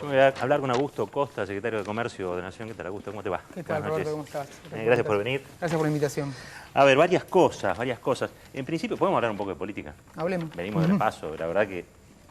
Yo me voy a hablar con Augusto Costa, secretario de Comercio de Nación. ¿Qué tal, Augusto? ¿Cómo te va? ¿Qué tal, Roberto? ¿Cómo estás? Gracias por venir. Gracias por la invitación. A ver, varias cosas. En principio, ¿podemos hablar un poco de política? Hablemos. Venimos del paso, la verdad que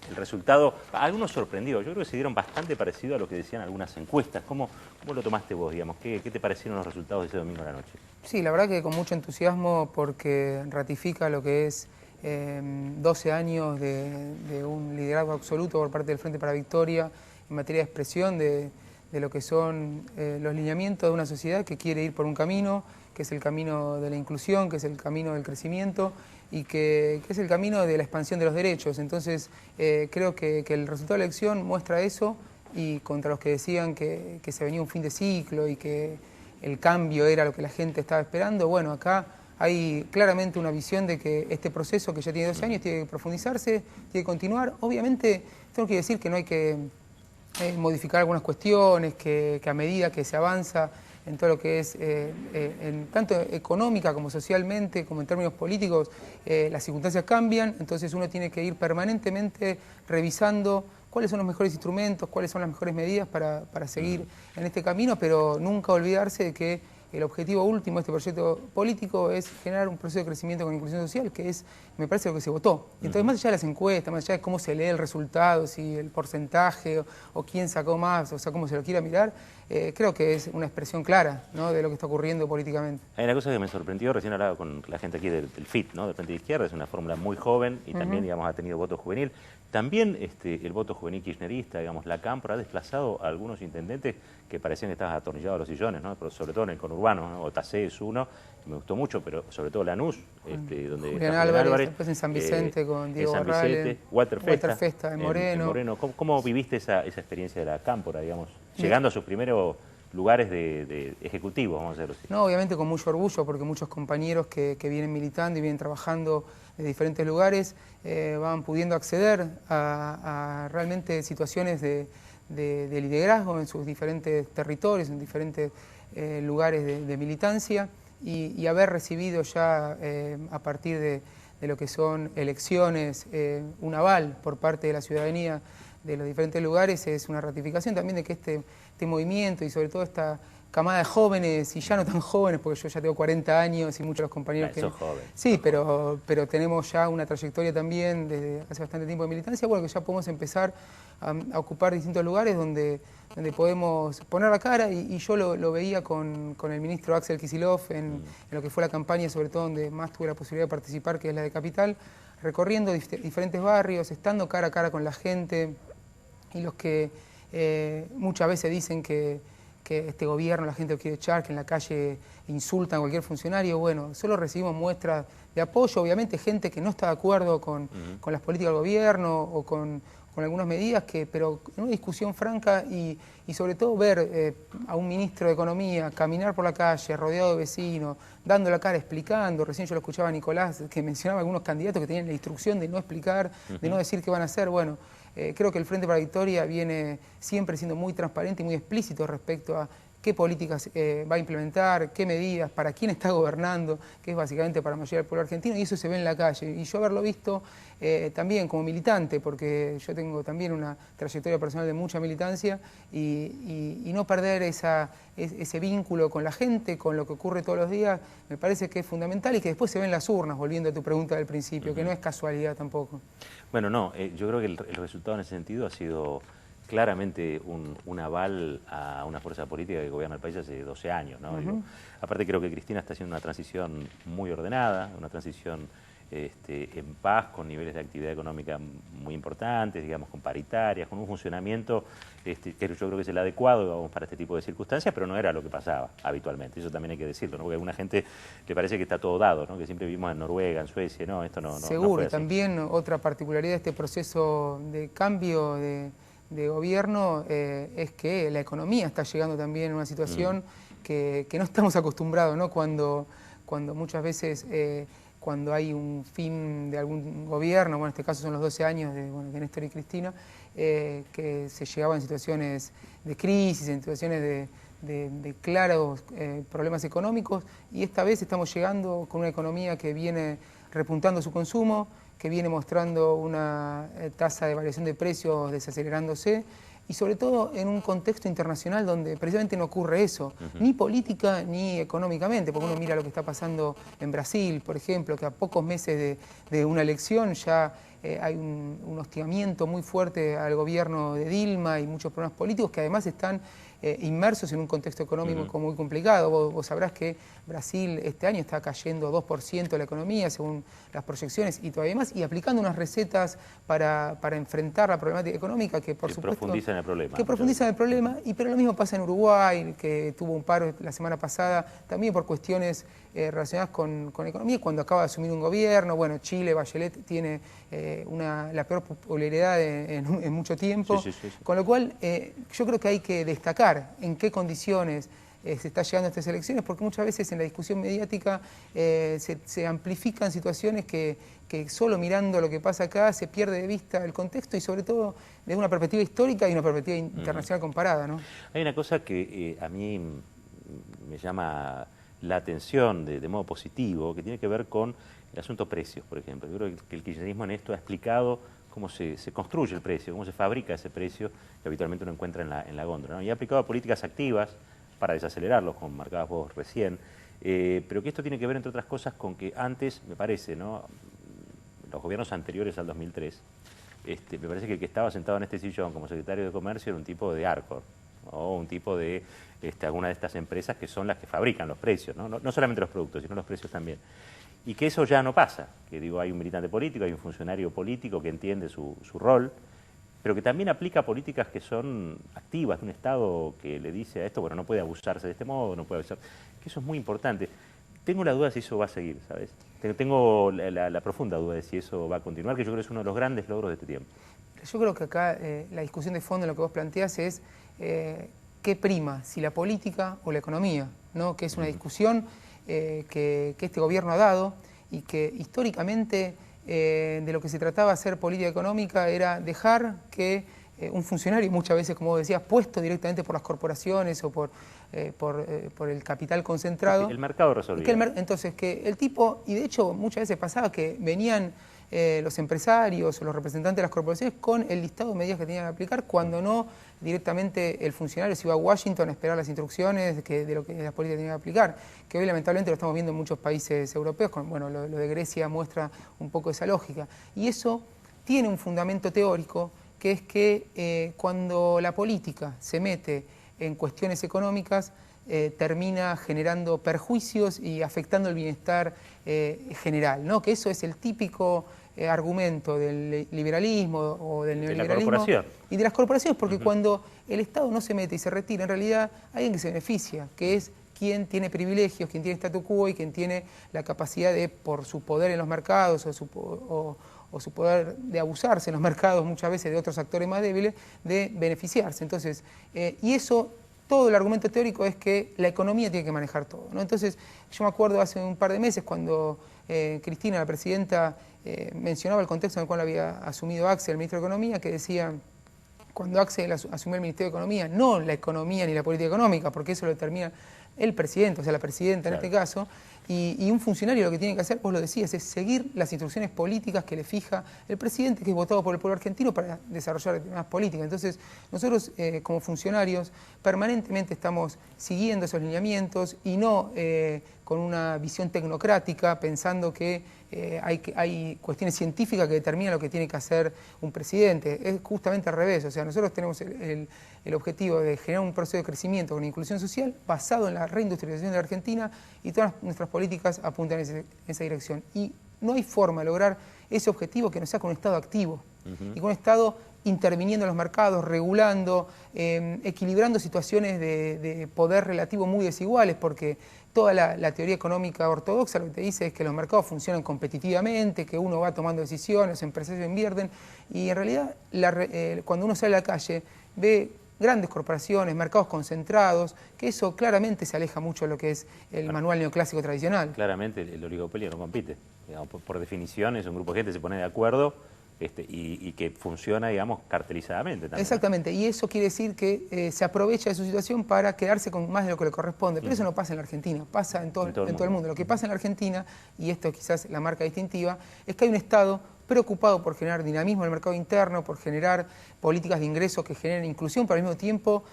el resultado, algunos sorprendidos, yo creo que se dieron bastante parecido a lo que decían algunas encuestas. ¿Cómo lo tomaste vos, digamos? ¿Qué te parecieron los resultados de ese domingo a la noche? Sí, la verdad que con mucho entusiasmo porque ratifica lo que es 12 años de un liderazgo absoluto por parte del Frente para la Victoria en materia de expresión de lo que son los lineamientos de una sociedad que quiere ir por un camino, que es el camino de la inclusión, que es el camino del crecimiento y que es el camino de la expansión de los derechos. Entonces, creo que el resultado de la elección muestra eso, y contra los que decían que se venía un fin de ciclo y que el cambio era lo que la gente estaba esperando, bueno, acá hay claramente una visión de que este proceso, que ya tiene 12 años, tiene que profundizarse, tiene que continuar. Obviamente, tengo que decir que no hay que modificar algunas cuestiones, que a medida que se avanza en todo lo que es, tanto económica como socialmente, como en términos políticos, las circunstancias cambian, entonces uno tiene que ir permanentemente revisando cuáles son los mejores instrumentos, cuáles son las mejores medidas para seguir en este camino, pero nunca olvidarse de que el objetivo último de este proyecto político es generar un proceso de crecimiento con inclusión social, que es, me parece, lo que se votó. Y entonces, más allá de las encuestas, más allá de cómo se lee el resultado, si el porcentaje o quién sacó más, o sea, cómo se lo quiera mirar, creo que es una expresión clara, ¿no?, de lo que está ocurriendo políticamente. Hay una cosa que me sorprendió, recién hablaba con la gente aquí del FIT, ¿no?, del Frente de Izquierda, es una fórmula muy joven y también, digamos, ha tenido voto juvenil. También el voto juvenil kirchnerista, digamos, la Cámpora ha desplazado a algunos intendentes que parecían que estaban atornillados a los sillones, ¿no?, pero sobre todo en el conurbano, ¿no? Otacé es uno, me gustó mucho, pero sobre todo Lanús, donde Julián Álvarez, después en San Vicente con Diego Barrales, Walter Festa en Moreno. ¿Cómo viviste esa experiencia de la Cámpora, digamos, llegando a sus primeros lugares de ejecutivos, vamos a decirlo así? No, obviamente con mucho orgullo, porque muchos compañeros que vienen militando y vienen trabajando en diferentes lugares van pudiendo acceder a realmente situaciones de liderazgo en sus diferentes territorios, en diferentes lugares de militancia, y haber recibido ya a partir de lo que son elecciones un aval por parte de la ciudadanía de los diferentes lugares es una ratificación también de que este movimiento y sobre todo esta camada de jóvenes, y ya no tan jóvenes, porque yo ya tengo 40 años y muchos de los compañeros que... Sos joven. Sí, pero tenemos ya una trayectoria también desde hace bastante tiempo de militancia, bueno, que ya podemos empezar a ocupar distintos lugares donde podemos poner la cara, y yo lo veía con el ministro Axel Kicillof en lo que fue la campaña, sobre todo donde más tuve la posibilidad de participar, que es la de Capital, recorriendo diferentes barrios, estando cara a cara con la gente, y los que muchas veces dicen que este gobierno la gente lo quiere echar, que en la calle insultan a cualquier funcionario, bueno, solo recibimos muestras de apoyo, obviamente gente que no está de acuerdo con las políticas del gobierno o con algunas medidas, pero en una discusión franca y sobre todo ver a un ministro de Economía caminar por la calle rodeado de vecinos, dando la cara, explicando. Recién yo lo escuchaba a Nicolás, que mencionaba algunos candidatos que tenían la instrucción de no explicar, de no decir qué van a hacer. Bueno, creo que el Frente para la Victoria viene siempre siendo muy transparente y muy explícito respecto a qué políticas va a implementar, qué medidas, para quién está gobernando, que es básicamente para la mayoría del pueblo argentino, y eso se ve en la calle. Y yo haberlo visto también como militante, porque yo tengo también una trayectoria personal de mucha militancia, y no perder ese vínculo con la gente, con lo que ocurre todos los días, me parece que es fundamental, y que después se ve en las urnas, volviendo a tu pregunta del principio, que no es casualidad tampoco. Bueno, no, yo creo que el resultado en ese sentido ha sido claramente un aval a una fuerza política que gobierna el país hace 12 años, ¿no? Digo, aparte creo que Cristina está haciendo una transición muy ordenada, una transición en paz, con niveles de actividad económica muy importantes, digamos, con paritarias, con un funcionamiento que yo creo que es el adecuado, digamos, para este tipo de circunstancias, pero no era lo que pasaba habitualmente, eso también hay que decirlo, ¿no? Porque a alguna gente le parece que está todo dado, ¿no? Que siempre vivimos en Noruega, en Suecia, no, esto no Seguro, fue y así. también otra particularidad de este proceso de cambio de gobierno es que la economía está llegando también a una situación que no estamos acostumbrados, ¿no? Cuando muchas veces, cuando hay un fin de algún gobierno, bueno, en este caso son los 12 años de Néstor y Cristina, que se llegaba en situaciones de crisis, en situaciones de claros problemas económicos, y esta vez estamos llegando con una economía que viene repuntando su consumo, que viene mostrando una tasa de variación de precios desacelerándose, y sobre todo en un contexto internacional donde precisamente no ocurre eso, ni política ni económicamente, porque uno mira lo que está pasando en Brasil, por ejemplo, que a pocos meses de una elección ya hay un hostigamiento muy fuerte al gobierno de Dilma y muchos problemas políticos que además están inmersos en un contexto económico muy complicado. Vos sabrás que Brasil este año está cayendo 2% de la economía según las proyecciones y todavía más, y aplicando unas recetas para enfrentar la problemática económica que por supuesto profundizan el problema. Que profundizan el problema, pero lo mismo pasa en Uruguay, que tuvo un paro la semana pasada también por cuestiones relacionadas con economía, cuando acaba de asumir un gobierno. Bueno, Chile, Bachelet tiene la peor popularidad en mucho tiempo, con lo cual yo creo que hay que destacar en qué condiciones se está llegando a estas elecciones, porque muchas veces en la discusión mediática se amplifican situaciones que solo mirando lo que pasa acá se pierde de vista el contexto y sobre todo desde una perspectiva histórica y una perspectiva internacional comparada, ¿no? Hay una cosa que a mí me llama la atención de modo positivo, que tiene que ver con el asunto precios, por ejemplo. Yo creo que el kirchnerismo en esto ha explicado cómo se construye el precio, cómo se fabrica ese precio que habitualmente uno encuentra en la góndola, ¿no? Y ha aplicado políticas activas para desacelerarlos, como marcabas vos recién, pero que esto tiene que ver, entre otras cosas, con que antes, me parece, ¿no?, los gobiernos anteriores al 2003, me parece que el que estaba sentado en este sillón como secretario de Comercio era un tipo de Arcor, o un tipo de alguna de estas empresas que son las que fabrican los precios, ¿no? No solamente los productos, sino los precios también. Y que eso ya no pasa, que digo, hay un militante político, hay un funcionario político que entiende su rol, pero que también aplica políticas que son activas de un Estado que le dice a esto, bueno, no puede abusarse de este modo, no puede abusar, que eso es muy importante. Tengo la duda de si eso va a seguir, ¿sabes? Tengo la profunda duda de si eso va a continuar, que yo creo que es uno de los grandes logros de este tiempo. Yo creo que acá la discusión de fondo en lo que vos planteás es qué prima, si la política o la economía, ¿no? Que es una discusión que este gobierno ha dado y que históricamente de lo que se trataba de hacer política económica era dejar que un funcionario, muchas veces, como vos decías, puesto directamente por las corporaciones o por el capital concentrado. El mercado resolvía. Entonces, que el tipo, y de hecho muchas veces pasaba que venían los empresarios o los representantes de las corporaciones con el listado de medidas que tenían que aplicar, cuando no directamente el funcionario se iba a Washington a esperar las instrucciones de lo que las políticas tenían que aplicar, que hoy lamentablemente lo estamos viendo en muchos países europeos, bueno, lo de Grecia muestra un poco esa lógica. Y eso tiene un fundamento teórico, que es que cuando la política se mete en cuestiones económicas, termina generando perjuicios y afectando el bienestar general, ¿no? Que eso es el típico argumento del liberalismo o del neoliberalismo. De la corporación. Y de las corporaciones, porque cuando el Estado no se mete y se retira, en realidad hay alguien que se beneficia, que es quien tiene privilegios, quien tiene statu quo y quien tiene la capacidad de, por su poder en los mercados o su poder de abusarse en los mercados muchas veces de otros actores más débiles, de beneficiarse. Entonces, y eso, todo el argumento teórico es que la economía tiene que manejar todo, ¿no? Entonces, yo me acuerdo hace un par de meses cuando Cristina, la presidenta, mencionaba el contexto en el cual había asumido Axel, el ministro de Economía, que decía, cuando Axel asumió el Ministerio de Economía, no la economía ni la política económica, porque eso lo determina el presidente, o sea, la presidenta en este caso, y un funcionario lo que tiene que hacer, vos lo decías, es seguir las instrucciones políticas que le fija el presidente, que es votado por el pueblo argentino para desarrollar determinadas políticas. Entonces, nosotros como funcionarios permanentemente estamos siguiendo esos lineamientos y no con una visión tecnocrática, pensando que hay cuestiones científicas que determinan lo que tiene que hacer un presidente. Es justamente al revés, o sea, nosotros tenemos el objetivo de generar un proceso de crecimiento con inclusión social basado en la reindustrialización de la Argentina, y todas nuestras políticas apuntan en esa dirección. Y no hay forma de lograr ese objetivo que no sea con un Estado activo y con un Estado interviniendo en los mercados, regulando, equilibrando situaciones de poder relativo muy desiguales, porque toda la teoría económica ortodoxa lo que te dice es que los mercados funcionan competitivamente, que uno va tomando decisiones, los empresarios invierten, y en realidad cuando uno sale a la calle ve grandes corporaciones, mercados concentrados, que eso claramente se aleja mucho de lo que es el manual neoclásico tradicional. Claramente el oligopolio no compite. Digamos, por definición es un grupo de gente que se pone de acuerdo y que funciona, digamos, cartelizadamente también. Exactamente, y eso quiere decir que se aprovecha de su situación para quedarse con más de lo que le corresponde. Pero eso no pasa en la Argentina, pasa en todo el mundo. Lo que pasa en la Argentina, y esto es quizás la marca distintiva, es que hay un Estado preocupado por generar dinamismo en el mercado interno, por generar políticas de ingresos que generen inclusión, pero al mismo tiempo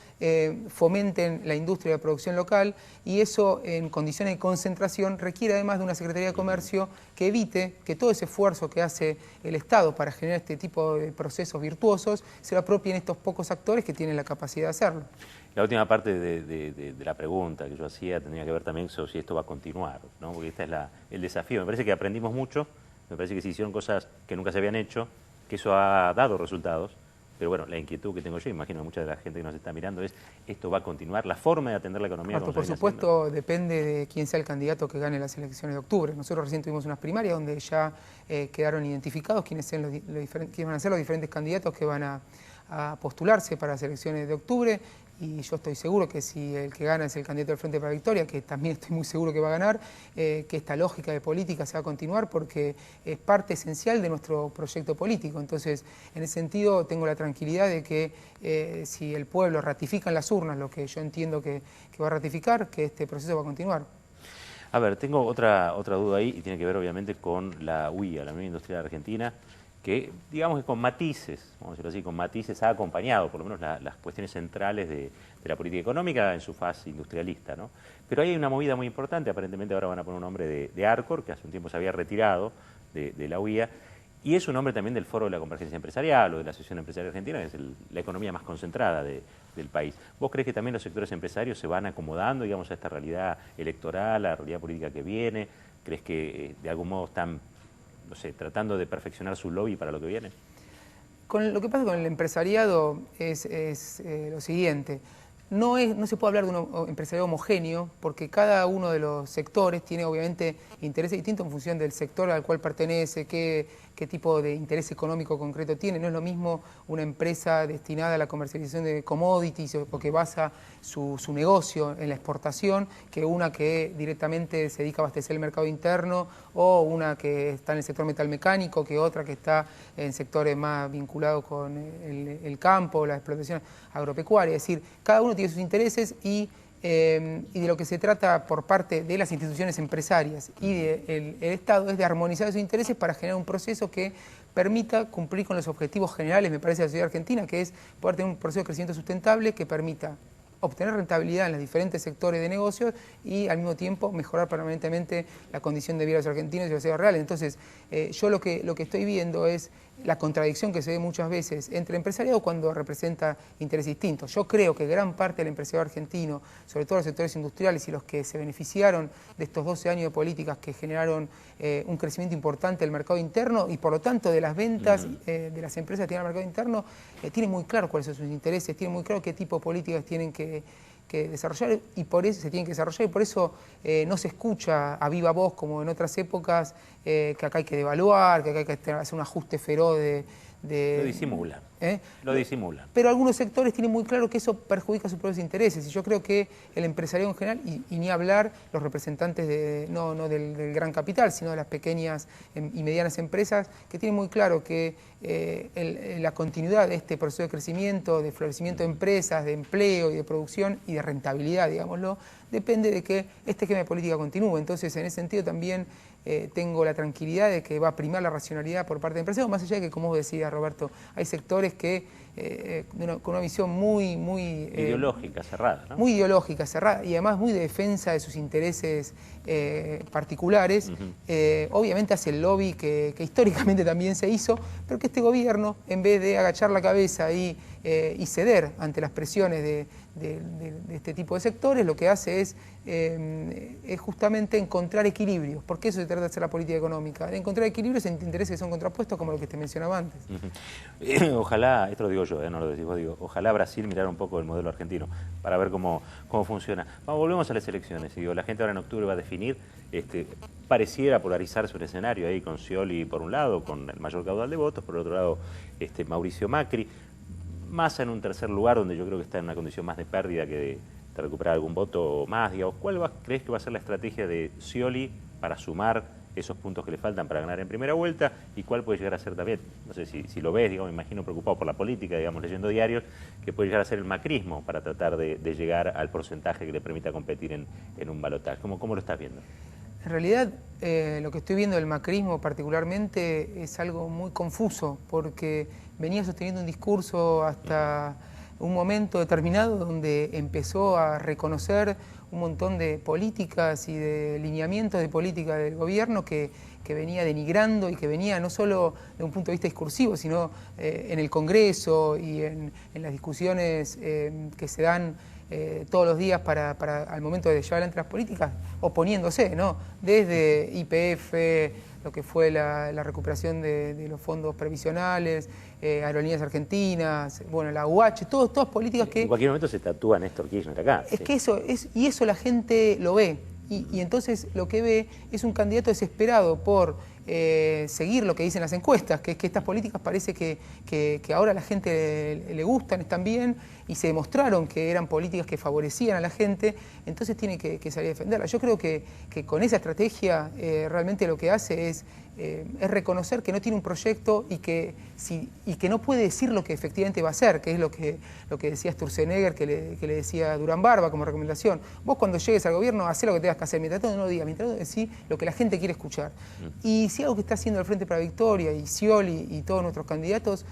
fomenten la industria de producción local, y eso en condiciones de concentración requiere además de una Secretaría de Comercio que evite que todo ese esfuerzo que hace el Estado para generar este tipo de procesos virtuosos se lo apropien estos pocos actores que tienen la capacidad de hacerlo. La última parte de la pregunta que yo hacía tenía que ver también sobre si esto va a continuar, ¿no? Porque este es el desafío. Me parece que aprendimos mucho, me parece que se hicieron cosas que nunca se habían hecho, que eso ha dado resultados, pero bueno, la inquietud que tengo yo, imagino que mucha de la gente que nos está mirando, es ¿esto va a continuar? ¿La forma de atender la economía? Por supuesto, depende de quién sea el candidato que gane las elecciones de octubre. Nosotros recién tuvimos unas primarias donde ya quedaron identificados quiénes van a ser los diferentes candidatos que van a postularse para las elecciones de octubre, y yo estoy seguro que si el que gana es el candidato del Frente para la Victoria, que también estoy muy seguro que va a ganar, que esta lógica de política se va a continuar porque es parte esencial de nuestro proyecto político. Entonces, en ese sentido, tengo la tranquilidad de que si el pueblo ratifica en las urnas lo que yo entiendo que va a ratificar, que este proceso va a continuar. A ver, tengo otra duda ahí, y tiene que ver obviamente con la UIA, la Unión Industrial Argentina, que digamos que con matices, vamos a decirlo así, con matices ha acompañado por lo menos las cuestiones centrales de la política económica en su fase industrialista, ¿no? Pero hay una movida muy importante, aparentemente ahora van a poner un hombre de Arcor, que hace un tiempo se había retirado de la UIA, y es un hombre también del Foro de la Convergencia Empresarial o de la Asociación Empresarial Argentina, que es la economía más concentrada del país. ¿Vos crees que también los sectores empresarios se van acomodando, digamos, a esta realidad electoral, a la realidad política que viene? ¿Crees que de algún modo están, no sé, tratando de perfeccionar su lobby para lo que viene? Lo que pasa con el empresariado es lo siguiente. No se puede hablar de un empresariado homogéneo porque cada uno de los sectores tiene obviamente intereses distintos en función del sector al cual pertenece, qué tipo de interés económico concreto tiene. No es lo mismo una empresa destinada a la comercialización de commodities o que basa su negocio en la exportación que una que directamente se dedica a abastecer el mercado interno, o una que está en el sector metalmecánico, que otra que está en sectores más vinculados con el campo, la explotación agropecuaria. Es decir, cada uno tiene sus intereses y de lo que se trata por parte de las instituciones empresarias y del Estado es de armonizar esos intereses para generar un proceso que permita cumplir con los objetivos generales, me parece, de la sociedad argentina, que es poder tener un proceso de crecimiento sustentable que permita obtener rentabilidad en los diferentes sectores de negocios y al mismo tiempo mejorar permanentemente la condición de vida de los argentinos y de la sociedad real. Entonces, yo lo que estoy viendo es la contradicción que se ve muchas veces entre el empresariado cuando representa intereses distintos. Yo creo que gran parte del empresariado argentino, sobre todo los sectores industriales y los que se beneficiaron de estos 12 años de políticas que generaron un crecimiento importante del mercado interno y por lo tanto de las ventas de las empresas que tienen al mercado interno, tienen muy claro cuáles son sus intereses, tienen muy claro qué tipo de políticas tienen que desarrollar y por eso se tienen que desarrollar y por eso no se escucha a viva voz como en otras épocas que acá hay que devaluar, que acá hay que hacer un ajuste feroz Lo disimulan. Lo disimulan. Pero algunos sectores tienen muy claro que eso perjudica sus propios intereses y yo creo que el empresariado en general, y ni hablar los representantes no del gran capital, sino de las pequeñas y medianas empresas, que tienen muy claro que la continuidad de este proceso de crecimiento, de florecimiento de empresas, de empleo y de producción y de rentabilidad, digámoslo, depende de que este esquema de política continúe. Entonces, en ese sentido también tengo la tranquilidad de que va a primar la racionalidad por parte del empresario, más allá de que, como vos decías, Roberto, hay sectores que con una visión muy ideológica, cerrada, ¿no? Muy ideológica, cerrada, y además muy de defensa de sus intereses particulares. Obviamente hace el lobby que históricamente también se hizo, pero que este gobierno, en vez de agachar la cabeza y ceder ante las presiones de este tipo de sectores, lo que hace es justamente encontrar equilibrios, porque eso se trata de hacer la política económica, de encontrar equilibrios entre intereses que son contrapuestos, como lo que te mencionaba antes. Ojalá, esto lo digo yo, no lo decís vos, digo, ojalá Brasil mirara un poco el modelo argentino para ver cómo funciona. Volvemos a las elecciones, digo, la gente ahora en octubre va a definir, pareciera polarizarse un escenario ahí con Scioli por un lado, con el mayor caudal de votos, por el otro lado Mauricio Macri, Massa en un tercer lugar donde yo creo que está en una condición más de pérdida que de recuperar algún voto más, digamos. ¿Cuál crees que va a ser la estrategia de Scioli para sumar esos puntos que le faltan para ganar en primera vuelta? ¿Y cuál puede llegar a ser también, no sé si lo ves, digamos, me imagino preocupado por la política, digamos, leyendo diarios, que puede llegar a ser el macrismo para tratar de llegar al porcentaje que le permita competir en un balotaje? ¿Cómo lo estás viendo? En realidad, lo que estoy viendo del macrismo particularmente es algo muy confuso, porque venía sosteniendo un discurso hasta un momento determinado donde empezó a reconocer un montón de políticas y de lineamientos de política del gobierno que venía denigrando y que venía no solo de un punto de vista discursivo, sino en el Congreso y en las discusiones que se dan todos los días al momento de llevar adelante las políticas, oponiéndose, ¿no? Desde YPF, lo que fue la recuperación de los fondos previsionales, Aerolíneas Argentinas, bueno, la UH, todas políticas que... En cualquier momento se tatúa Néstor Kirchner acá. Es que eso la gente lo ve. Y entonces lo que ve es un candidato desesperado por seguir lo que dicen las encuestas, que es que estas políticas parece que ahora a la gente le gustan, están bien, y se demostraron que eran políticas que favorecían a la gente, entonces tiene que salir a defenderlas. Yo creo que con esa estrategia realmente lo que hace es reconocer que no tiene un proyecto y que no puede decir lo que efectivamente va a hacer, que es lo que decía Sturzenegger, que le decía Durán Barba como recomendación. Vos cuando llegues al gobierno, hacé lo que tengas que hacer, mientras tanto no lo digas, mientras tanto decís lo que la gente quiere escuchar. Y si algo que está haciendo el Frente para la Victoria y Scioli y todos nuestros candidatos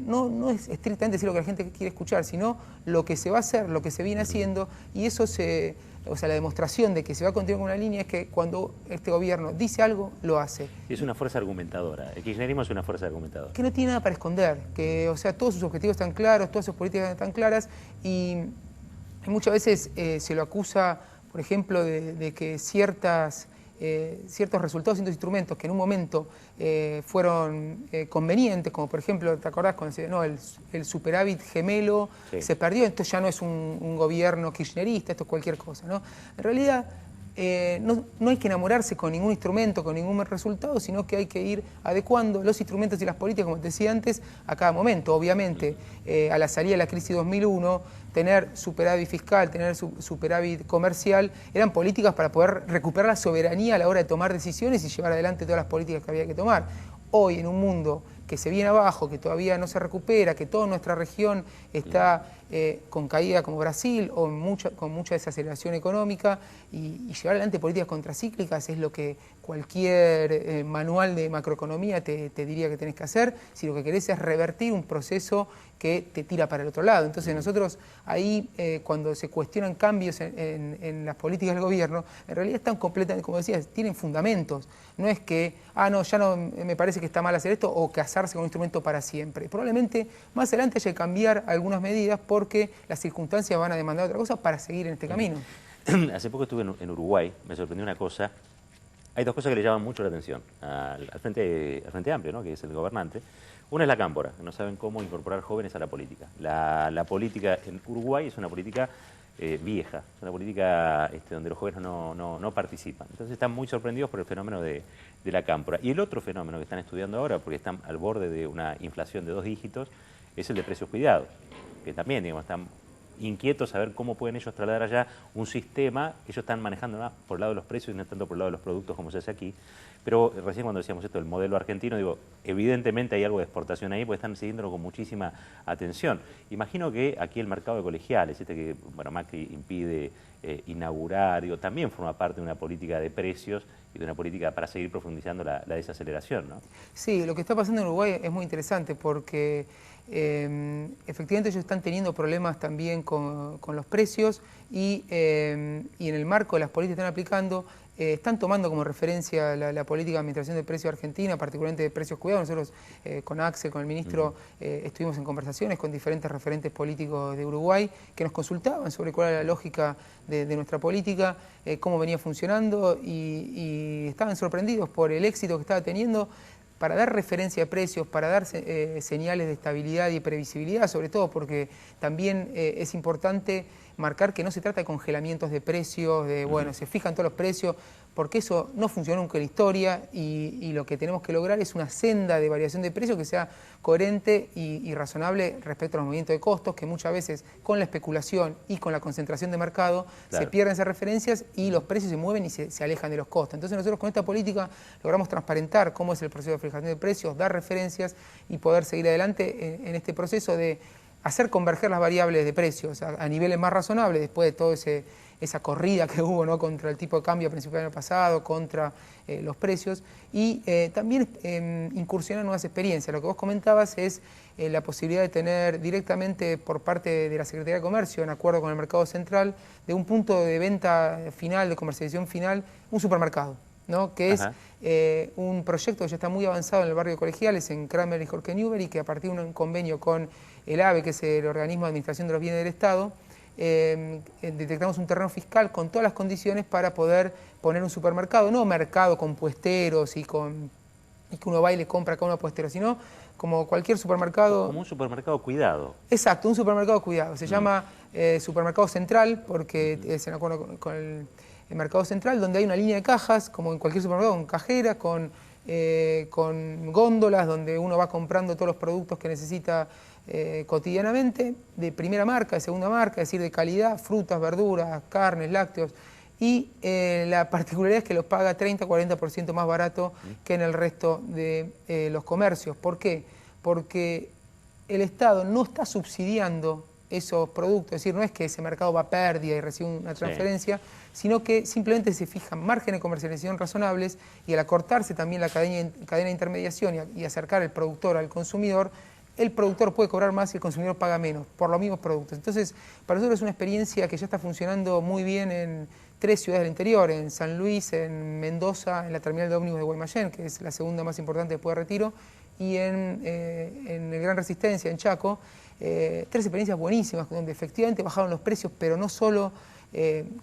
no es estrictamente decir lo que la gente quiere escuchar, sino lo que se va a hacer, lo que se viene haciendo, y eso o sea, la demostración de que se va a continuar con una línea es que cuando este gobierno dice algo, lo hace. Es una fuerza argumentadora. El kirchnerismo es una fuerza argumentadora. Que no tiene nada para esconder, que, o sea, todos sus objetivos están claros, todas sus políticas están claras, y muchas veces se lo acusa, por ejemplo, de que ciertos resultados, ciertos instrumentos que en un momento fueron convenientes, como por ejemplo, ¿te acordás cuando se no, el superávit gemelo se perdió? Esto ya no es un gobierno kirchnerista, esto es cualquier cosa, ¿no? En realidad no hay que enamorarse con ningún instrumento, con ningún resultado, sino que hay que ir adecuando los instrumentos y las políticas, como te decía antes, a cada momento. Obviamente, a la salida de la crisis 2001, tener superávit fiscal, tener superávit comercial, eran políticas para poder recuperar la soberanía a la hora de tomar decisiones y llevar adelante todas las políticas que había que tomar. Hoy, en un mundo que se viene abajo, que todavía no se recupera, que toda nuestra región está con caída como Brasil o con mucha desaceleración económica, y llevar adelante políticas contracíclicas es lo que cualquier manual de macroeconomía te diría que tenés que hacer, si lo que querés es revertir un proceso que te tira para el otro lado. Entonces nosotros ahí, cuando se cuestionan cambios en las políticas del gobierno, en realidad están completamente, como decías, tienen fundamentos. No es que, no, ya no me parece que está mal hacer esto, o casarse con un instrumento para siempre. Probablemente más adelante haya que cambiar algunas medidas porque las circunstancias van a demandar otra cosa para seguir en este camino. Hace poco estuve en Uruguay, me sorprendió una cosa. Hay dos cosas que le llaman mucho la atención al Frente Amplio, ¿no?, que es el gobernante. Una es la cámpora, que no saben cómo incorporar jóvenes a la política. La política en Uruguay es una política vieja, es una política donde los jóvenes no participan. Entonces están muy sorprendidos por el fenómeno de la cámpora. Y el otro fenómeno que están estudiando ahora, porque están al borde de una inflación de 2 dígitos, es el de precios cuidados, que también, digamos, están inquietos a ver cómo pueden ellos trasladar allá un sistema que ellos están manejando más por el lado de los precios y no tanto por el lado de los productos como se hace aquí. Pero recién cuando decíamos esto del modelo argentino, digo, evidentemente hay algo de exportación ahí porque están siguiéndolo con muchísima atención. Imagino que aquí el mercado de colegiales, que bueno, Macri impide inaugurar, digo, también forma parte de una política de precios y de una política para seguir profundizando la desaceleración, ¿no? Sí, lo que está pasando en Uruguay es muy interesante porque efectivamente ellos están teniendo problemas también con los precios y en el marco de las políticas que están aplicando, están tomando como referencia la política de administración de precios argentina, particularmente de precios cuidados. Nosotros con Axel, con el ministro, estuvimos en conversaciones con diferentes referentes políticos de Uruguay que nos consultaban sobre cuál era la lógica de nuestra política, cómo venía funcionando, y estaban sorprendidos por el éxito que estaba teniendo para dar referencia a precios, para dar señales de estabilidad y previsibilidad, sobre todo porque también es importante marcar que no se trata de congelamientos de precios, bueno, se fijan todos los precios, porque eso no funcionó nunca en la historia, y lo que tenemos que lograr es una senda de variación de precios que sea coherente y razonable respecto a los movimientos de costos, que muchas veces con la especulación y con la concentración de mercado se pierden esas referencias y los precios se mueven y se alejan de los costos. Entonces nosotros con esta política logramos transparentar cómo es el proceso de fijación de precios, dar referencias y poder seguir adelante en este proceso de hacer converger las variables de precios a niveles más razonables después de toda esa corrida que hubo, ¿no?, contra el tipo de cambio a principios del año pasado, contra los precios, y también incursionar en nuevas experiencias. Lo que vos comentabas es la posibilidad de tener directamente por parte de la Secretaría de Comercio, en acuerdo con el Mercado Central, de un punto de venta final, de comercialización final, un supermercado, ¿no?, que es un proyecto que ya está muy avanzado en el barrio de Colegiales, en Kramer y Jorge Newbery, que a partir de un convenio con el AVE, que es el Organismo de Administración de los Bienes del Estado, detectamos un terreno fiscal con todas las condiciones para poder poner un supermercado, no mercado con puesteros y que uno va y le compra cada uno puestero, sino como cualquier supermercado. Como un supermercado cuidado. Exacto, un supermercado cuidado. Se llama Supermercado Central porque es en acuerdo con el Mercado Central, donde hay una línea de cajas, como en cualquier supermercado, con cajeras, con góndolas, donde uno va comprando todos los productos que necesita cotidianamente, de primera marca, de segunda marca, es decir, de calidad, frutas, verduras, carnes, lácteos, y la particularidad es que los paga 30-40% más barato que en el resto de los comercios. ¿Por qué? Porque el Estado no está subsidiando esos productos, es decir, no es que ese mercado va a pérdida y recibe una transferencia, sino que simplemente se fijan márgenes de comercialización razonables y al acortarse también la cadena de intermediación y acercar el productor al consumidor, el productor puede cobrar más y el consumidor paga menos por los mismos productos. Entonces, para nosotros es una experiencia que ya está funcionando muy bien en 3 ciudades del interior, en San Luis, en Mendoza, en la terminal de ómnibus de Guaymallén, que es la segunda más importante después de Retiro, y en el Gran Resistencia, en Chaco. 3 experiencias buenísimas, donde efectivamente bajaron los precios, pero no solo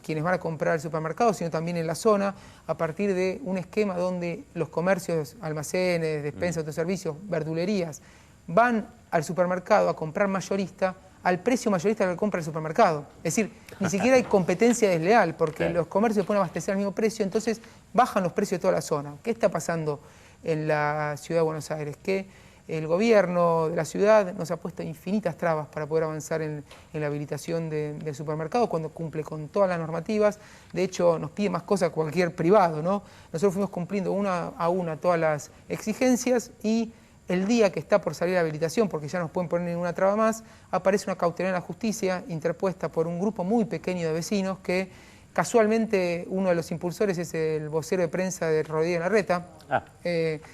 quienes van a comprar al supermercado, sino también en la zona, a partir de un esquema donde los comercios, almacenes, despensas, autoservicios, verdulerías, van al supermercado a comprar mayorista al precio mayorista que compra el supermercado. Es decir, ni siquiera hay competencia desleal, porque los comercios pueden abastecer al mismo precio, entonces bajan los precios de toda la zona. ¿Qué está pasando en la ciudad de Buenos Aires? Que el gobierno de la ciudad nos ha puesto infinitas trabas para poder avanzar en la habilitación del supermercado cuando cumple con todas las normativas. De hecho, nos pide más cosas que cualquier privado, ¿no? Nosotros fuimos cumpliendo una a una todas las exigencias y el día que está por salir la habilitación, porque ya no nos pueden poner ninguna traba más, aparece una cautelar en la justicia interpuesta por un grupo muy pequeño de vecinos que casualmente uno de los impulsores es el vocero de prensa de Rodríguez Larreta,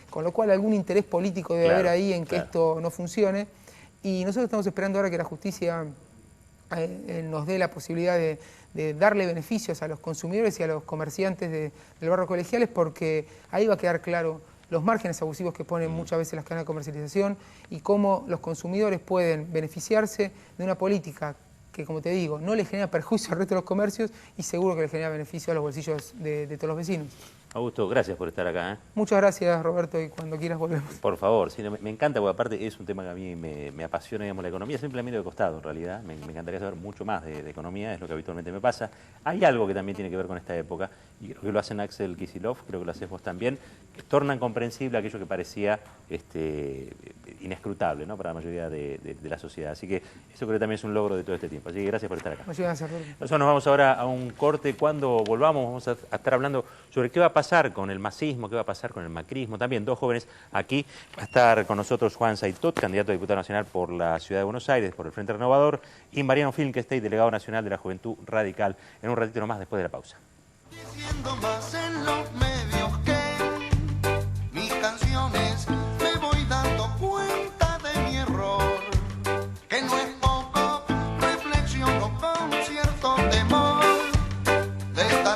con lo cual algún interés político debe haber ahí en que esto no funcione. Y nosotros estamos esperando ahora que la justicia nos dé la posibilidad de darle beneficios a los consumidores y a los comerciantes del barrio Colegiales, porque ahí va a quedar claro los márgenes abusivos que ponen muchas veces las cadenas de comercialización y cómo los consumidores pueden beneficiarse de una política que, como te digo, no le genera perjuicio al resto de los comercios y seguro que le genera beneficio a los bolsillos de todos los vecinos. Augusto, gracias por estar acá. Muchas gracias, Roberto, y cuando quieras volvemos. Por favor, sí, me encanta, porque aparte es un tema que a mí me apasiona, digamos, la economía, simplemente de costado, en realidad. Me encantaría saber mucho más de economía, es lo que habitualmente me pasa. Hay algo que también tiene que ver con esta época, y creo que lo hacen Axel Kicillof, creo que lo haces vos también, que tornan comprensible aquello que parecía inescrutable, ¿no?, para la mayoría de la sociedad. Así que eso creo que también es un logro de todo este tiempo. Así que gracias por estar acá. Muchas gracias, Roberto. Nosotros nos vamos ahora a un corte. Cuando volvamos vamos a estar hablando sobre qué va a pasar con el masismo, qué va a pasar con el macrismo. También 2 jóvenes aquí. Va a estar con nosotros Juan Saitot, candidato a diputado nacional por la Ciudad de Buenos Aires, por el Frente Renovador, y Mariano Finkelstein, delegado nacional de la Juventud Radical. En un ratito nomás después de la pausa.